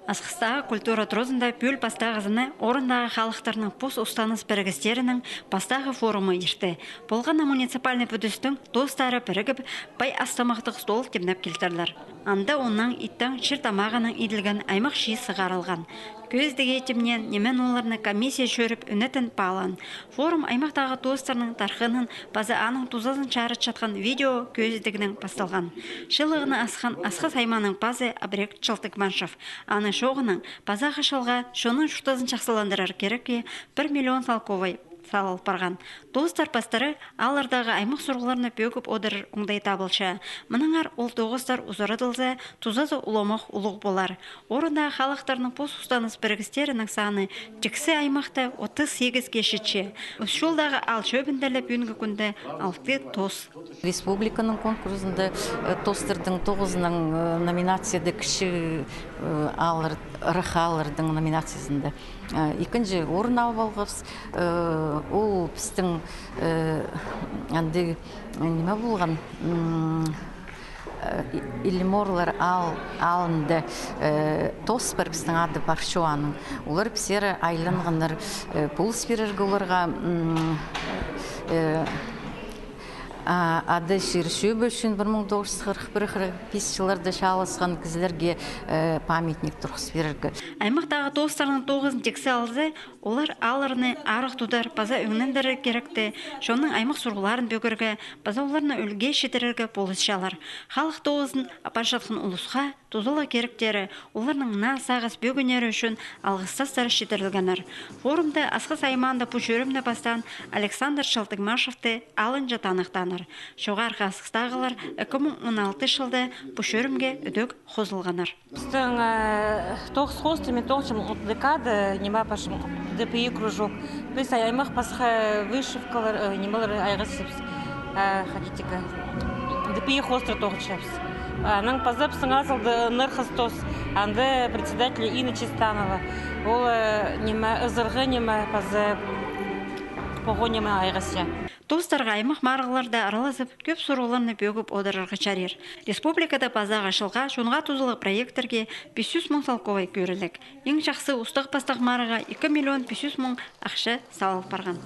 Асқыстағы культура трозында пөл пастағызыны орындағы халықтарының пос ұстаныс бірігістерінің пастағы форумы ерті. Болғана муниципальный бүдістің достары бірігіп, бай астамақтық стол кемнеп келтірлер. Анда оннан иттің шыртамағының иділген аймақ шиі сығарылған. Көздегі етімнен немен оларына комиссия шөріп үнетін палан. Форум аймақтағы достарының тархының базы аның тузазын чарыт жатқан видео көздігінің басталған. Шылығыны асқан асқы сайманың базы абрек чылтық маншов. Аны шоғының база қышылға шоның шутазын жақсыландырар керекке 1 миллион салковай салып барған. Достар пастары алардағы аймақ сұрғыларына бөгіп одырыр оңдай табылша. Мұныңар ол тоғыздар ұзырадылза, тузазы ұлымақ ұлық болар. Орындағы халықтарының пос ұстаныс бірігістерінің саны жіксі аймақта 38 кешітші. Үшшолдағы ал шөбінділіп үнгі күнді 6 тос. Республиканың конкурсында тостардың 9-ның номинацияда кіші рахалардың номинациясында. Екінші орын алып алғыз, ол біздің неме болған Илиморлар алынды тос бар біздің ады бар шоаның. Олар пісері айланғандар пұл сперергі оларға ады шерші бөшін 1941-45 жыларда шалысқан кізлерге памятник тұрғыс берергі. Аймақтағы достарының 9-ын тексі алызы, олар алырыны арық тудар база өңнендері керекті, шоның аймақ сұрғыларын бөгіргі, база оларына өлге шетерергі полысшалар. Халық 9-ын апаршатқын ұлысқа, тузылы керектері, оларның сағыз бөгінері үшін алғыстастары шетерілгенер. Форумда асқы сайманды пүшөрімді бастан Александр Шалтыгмашевті алын жатанықтаныр. Шоғар қасқыстағылар 2016 жылда пүшөрімге үдік қозылғаныр. Біздің 9 хостымен 9 декады нема пашым ДПИ кружок. Біз аймақ пасқа вышивкалар, немалар айғысып, хотитігі. ДПИ хостыр тоғычапыз. Аның пазап сыңазылды нырхыстос, анды председатель Инна Чистанова. Ол нема ызырғы нема пазы погонема айғысия. Достарға аймақ марғыларда араласып, көп сұрғыларны бөгіп одырырғы чарер. Республикада базаға шылға, шонға тузылы проектерге 500 мың салковай көрілік. Ең жақсы ұстық бастық марыға 2 миллион 500 мың ақша салып барған.